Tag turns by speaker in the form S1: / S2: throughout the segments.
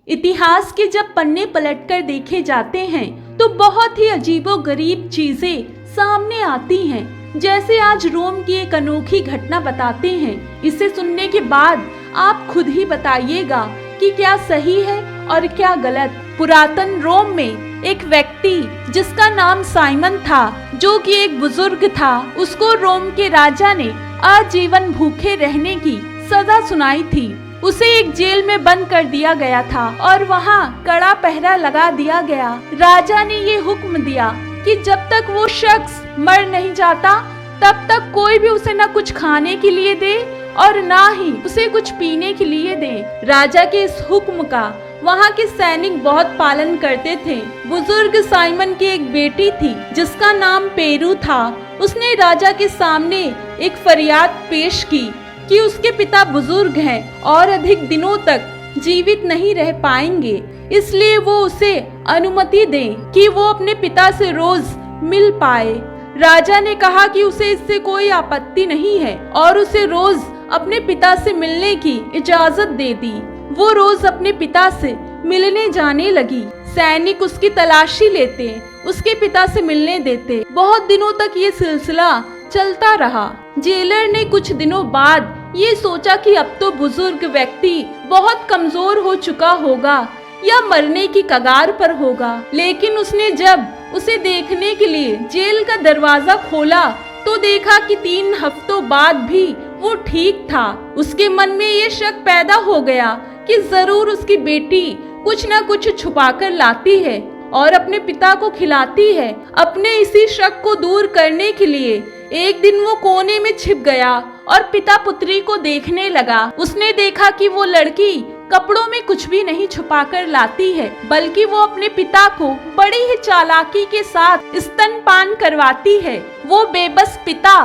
S1: इतिहास के जब पन्ने पलटकर देखे जाते हैं तो बहुत ही अजीबोगरीब चीजें सामने आती हैं। जैसे आज रोम की एक अनोखी घटना बताते हैं। इसे सुनने के बाद आप खुद ही बताइएगा कि क्या सही है और क्या गलत। पुरातन रोम में एक व्यक्ति जिसका नाम साइमन था, जो कि एक बुजुर्ग था, उसको रोम के राजा ने आजीवन भूखे रहने की सजा सुनाई थी। उसे एक जेल में बंद कर दिया गया था और वहाँ कड़ा पहरा लगा दिया गया। राजा ने ये हुक्म दिया कि जब तक वो शख्स मर नहीं जाता तब तक कोई भी उसे न कुछ खाने के लिए दे और ना ही उसे कुछ पीने के लिए दे। राजा के इस हुक्म का वहाँ के सैनिक बहुत पालन करते थे। बुजुर्ग साइमन की एक बेटी थी जिसका नाम पेरू था। उसने राजा के सामने एक फरियाद पेश की कि उसके पिता बुजुर्ग हैं और अधिक दिनों तक जीवित नहीं रह पाएंगे, इसलिए वो उसे अनुमति दें कि वो अपने पिता से रोज मिल पाए। राजा ने कहा कि उसे इससे कोई आपत्ति नहीं है और उसे रोज अपने पिता से मिलने की इजाजत दे दी। वो रोज अपने पिता से मिलने जाने लगी। सैनिक उसकी तलाशी लेते, उसके पिता से मिलने देते। बहुत दिनों तक ये सिलसिला चलता रहा। जेलर ने कुछ दिनों बाद ये सोचा कि अब तो बुजुर्ग व्यक्ति बहुत कमजोर हो चुका होगा या मरने की कगार पर होगा, लेकिन उसने जब उसे देखने के लिए जेल का दरवाजा खोला तो देखा कि 3 हफ्तों बाद भी वो ठीक था। उसके मन में ये शक पैदा हो गया कि जरूर उसकी बेटी कुछ न कुछ छुपाकर लाती है और अपने पिता को खिलाती है। अपने इसी शक को दूर करने के लिए एक दिन वो कोने में छिप गया और पिता पुत्री को देखने लगा। उसने देखा कि वो लड़की कपड़ों में कुछ भी नहीं छुपाकर लाती है, बल्कि वो अपने पिता को बड़ी ही चालाकी के साथ स्तनपान करवाती है। वो बेबस पिता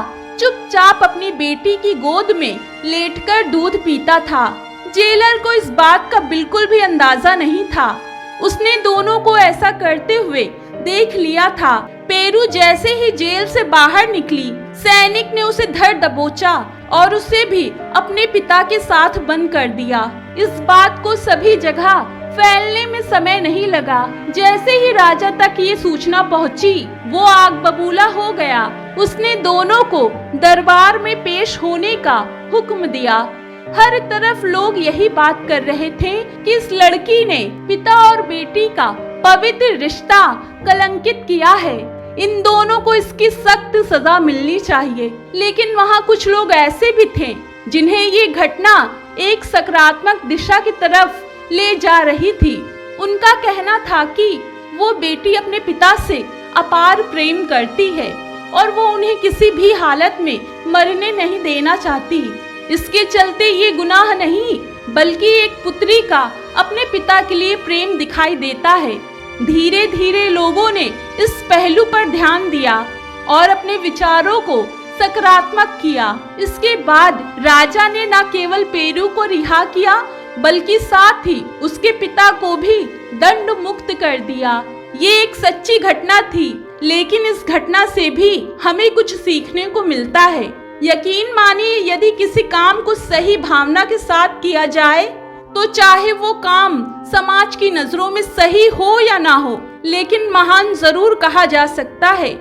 S1: चुपचाप अपनी बेटी की गोद में लेटकर दूध पीता था। जेलर को इस बात का बिल्कुल भी अंदाजा नहीं था। उसने दोनों को ऐसा करते हुए देख लिया था। पेरू जैसे ही जेल से बाहर निकली, सैनिक ने उसे धर दबोचा और उसे भी अपने पिता के साथ बंद कर दिया। इस बात को सभी जगह फैलने में समय नहीं लगा। जैसे ही राजा तक ये सूचना पहुंची, वो आग बबूला हो गया। उसने दोनों को दरबार में पेश होने का हुक्म दिया। हर तरफ लोग यही बात कर रहे थे कि इस लड़की ने पिता और बेटी का पवित्र रिश्ता कलंकित किया है। इन दोनों को इसकी सख्त सजा मिलनी चाहिए। लेकिन वहाँ कुछ लोग ऐसे भी थे जिन्हें ये घटना एक सकारात्मक दिशा की तरफ ले जा रही थी। उनका कहना था कि वो बेटी अपने पिता से अपार प्रेम करती है और वो उन्हें किसी भी हालत में मरने नहीं देना चाहती। इसके चलते ये गुनाह नहीं, बल्कि एक पुत्री का अपने पिता के लिए प्रेम दिखाई देता है। धीरे धीरे लोगों ने इस पहलू पर ध्यान दिया और अपने विचारों को सकारात्मक किया। इसके बाद राजा ने न केवल पेरू को रिहा किया, बल्कि साथ ही उसके पिता को भी दंड मुक्त कर दिया। ये एक सच्ची घटना थी, लेकिन इस घटना से भी हमें कुछ सीखने को मिलता है। यकीन मानिए, यदि किसी काम को सही भावना के साथ किया जाए तो चाहे वो काम समाज की नजरों में सही हो या ना हो, लेकिन महान जरूर कहा जा सकता है।